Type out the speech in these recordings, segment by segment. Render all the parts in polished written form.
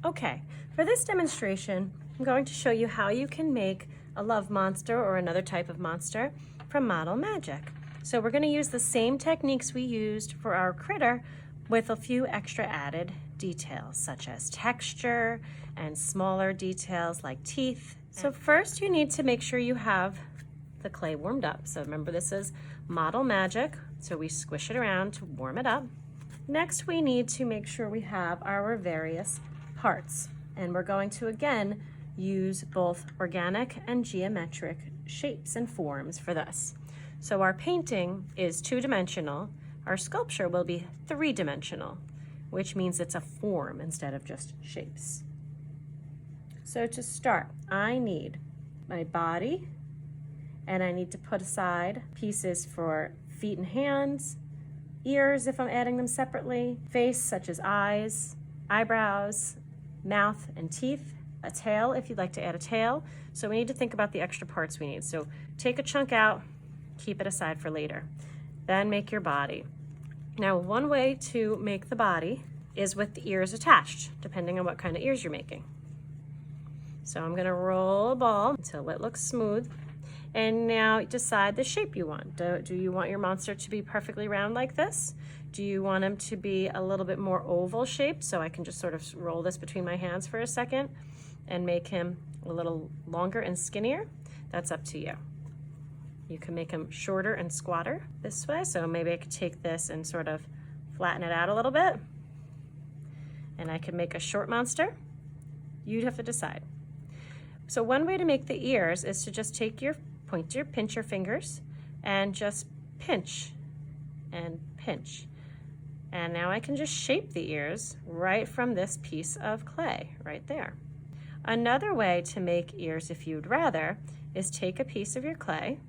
Okay, for this demonstration, I'm going to show you how you can make a love monster or another type of monster from Model Magic. So we're going to use the same techniques we used for our critter with a few extra added details, such as texture and smaller details like teeth. So first you need to make sure you have the clay warmed up. So remember, this is Model Magic, so we squish it around to warm it up. Next, we need to make sure we have our various parts, and we're going to again use both organic and geometric shapes and forms for this. So our painting is two-dimensional. Our sculpture will be three-dimensional, which means it's a form instead of just shapes. So to start, I need my body, and I need to put aside pieces for feet and hands, ears if I'm adding them separately, face such as eyes, eyebrows, mouth and teeth, a tail if you'd like to add a tail. So we need to think about the extra parts we need. So take a chunk out, keep it aside for later. Then make your body. Now, one way to make the body is with the ears attached, depending on what kind of ears you're making. So I'm gonna roll a ball until it looks smooth. And now decide the shape you want. Do you want your monster to be perfectly round like this? Do you want him to be a little bit more oval shaped? So I can just sort of roll this between my hands for a second and make him a little longer and skinnier. That's up to you. You can make him shorter and squatter this way. So maybe I could take this and sort of flatten it out a little bit. And I could make a short monster. You'd have to decide. So one way to make the ears is to just take your pinch your fingers and just pinch and pinch. And now I can just shape the ears right from this piece of clay right there. Another way to make ears, if you'd rather, is take a piece of your clay,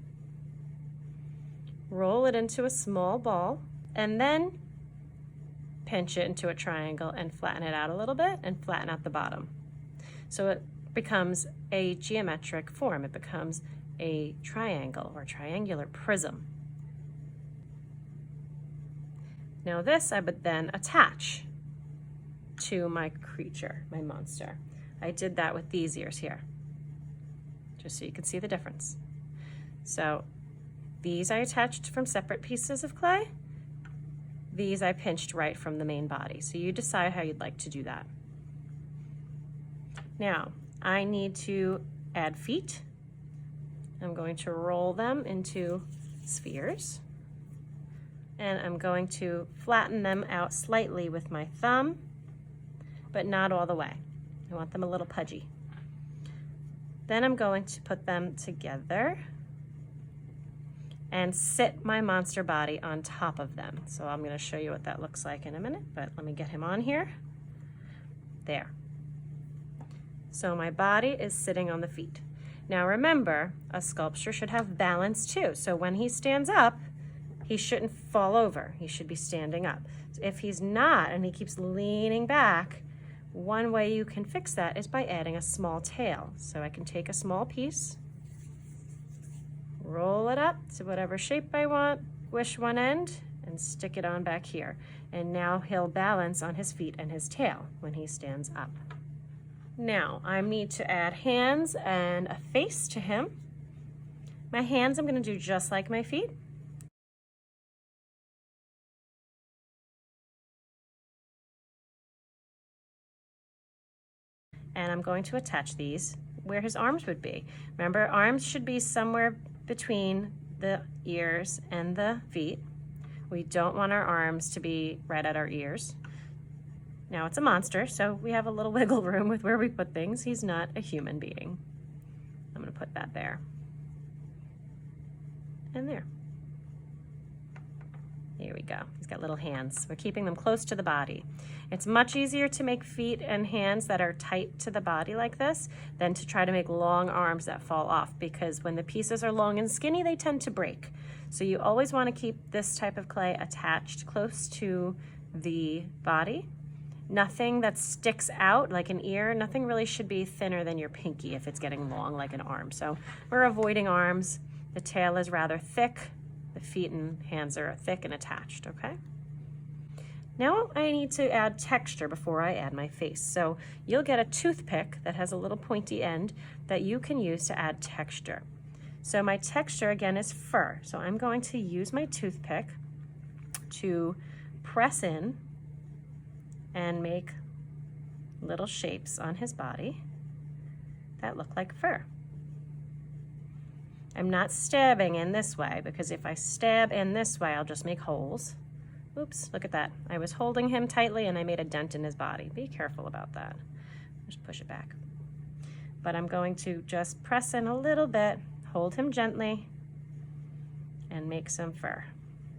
roll it into a small ball, and then pinch it into a triangle and flatten it out a little bit and flatten out the bottom. So it becomes a geometric form. It becomes a triangle or triangular prism. Now this I would then attach to my creature, my monster. I did that with these ears here, just so you can see the difference. So these I attached from separate pieces of clay. These I pinched right from the main body. So you decide how you'd like to do that. Now, I need to add feet. I'm going to roll them into spheres, and I'm going to flatten them out slightly with my thumb, but not all the way. I want them a little pudgy. Then I'm going to put them together and sit my monster body on top of them. So I'm going to show you what that looks like in a minute, but let me get him on here. There. So my body is sitting on the feet. Now remember, a sculpture should have balance too. So when he stands up, he shouldn't fall over. He should be standing up. So if he's not and he keeps leaning back, one way you can fix that is by adding a small tail. So I can take a small piece, roll it up to whatever shape I want, squish one end, and stick it on back here. And now he'll balance on his feet and his tail when he stands up. Now, I need to add hands and a face to him. My hands I'm going to do just like my feet. And I'm going to attach these where his arms would be. Remember, arms should be somewhere between the ears and the feet. We don't want our arms to be right at our ears. Now it's a monster, so we have a little wiggle room with where we put things. He's not a human being. I'm going to put that there and there. Here we go. He's got little hands. We're keeping them close to the body. It's much easier to make feet and hands that are tight to the body like this than to try to make long arms that fall off, because when the pieces are long and skinny, they tend to break. So you always want to keep this type of clay attached close to the body. Nothing that sticks out like an ear, nothing really should be thinner than your pinky if it's getting long like an arm. So we're avoiding arms. The tail is rather thick. The feet and hands are thick and attached, okay? Now I need to add texture before I add my face. So you'll get a toothpick that has a little pointy end that you can use to add texture. So my texture again is fur. So I'm going to use my toothpick to press in and make little shapes on his body that look like fur. I'm not stabbing in this way because if I stab in this way, I'll just make holes. Oops, look at that. I was holding him tightly and I made a dent in his body. Be careful about that. Just push it back. But I'm going to just press in a little bit, hold him gently, and make some fur.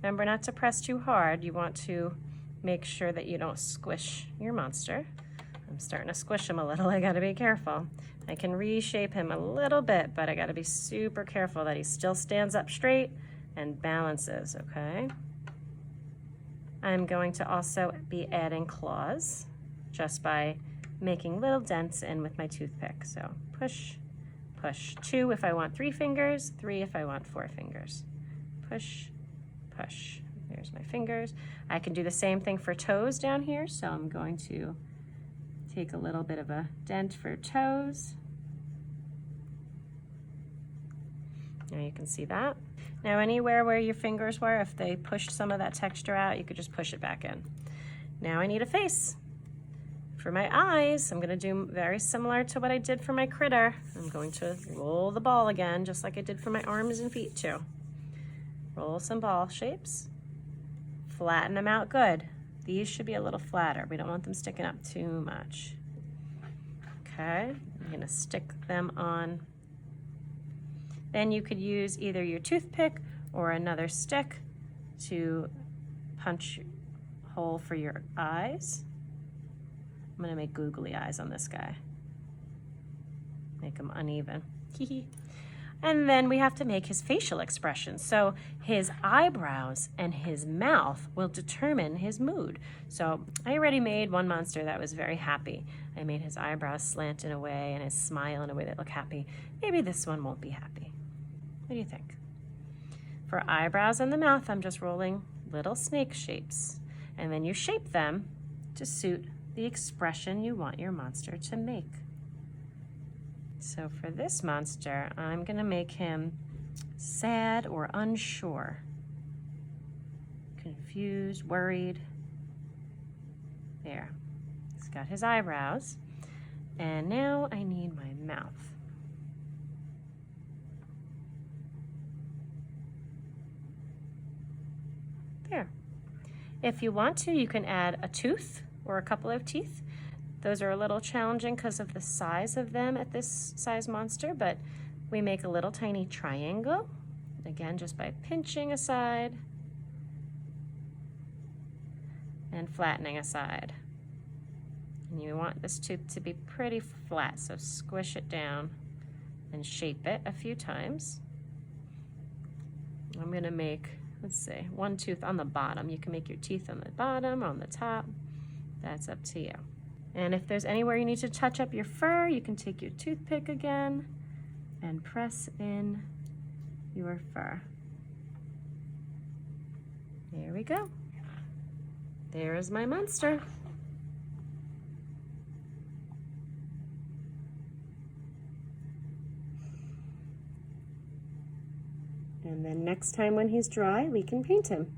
Remember not to press too hard. You want to make sure that you don't squish your monster. I'm starting to squish him a little. I gotta be careful. I can reshape him a little bit, but I gotta be super careful that he still stands up straight and balances, okay? I'm going to also be adding claws just by making little dents in with my toothpick. So push, push. 2 if I want 3 fingers, 3 if I want 4 fingers. Push, push. There's my fingers. I can do the same thing for toes down here, so I'm going to take a little bit of a dent for toes. Now you can see that. Now anywhere where your fingers were, if they pushed some of that texture out, you could just push it back in. Now I need a face. For my eyes, I'm gonna do very similar to what I did for my critter. I'm going to roll the ball again, just like I did for my arms and feet too. Roll some ball shapes. Flatten them out good. These should be a little flatter. We don't want them sticking up too much. Okay, I'm gonna stick them on. Then you could use either your toothpick or another stick to punch a hole for your eyes. I'm gonna make googly eyes on this guy. Make them uneven. And then we have to make his facial expression. So his eyebrows and his mouth will determine his mood. So I already made one monster that was very happy. I made his eyebrows slant in a way and his smile in a way that looked happy. Maybe this one won't be happy. What do you think? For eyebrows and the mouth, I'm just rolling little snake shapes. And then you shape them to suit the expression you want your monster to make. So for this monster, I'm gonna make him sad or unsure, confused, worried. There, he's got his eyebrows. And now I need my mouth. There. If you want to, you can add a tooth or a couple of teeth. Those are a little challenging because of the size of them at this size monster, but we make a little tiny triangle, again, just by pinching aside and flattening aside. And you want this tooth to be pretty flat, so squish it down and shape it a few times. I'm gonna make, let's see, one tooth on the bottom. You can make your teeth on the bottom, on the top. That's up to you. And if there's anywhere you need to touch up your fur, you can take your toothpick again and press in your fur. There we go. There's my monster. And then next time when he's dry, we can paint him.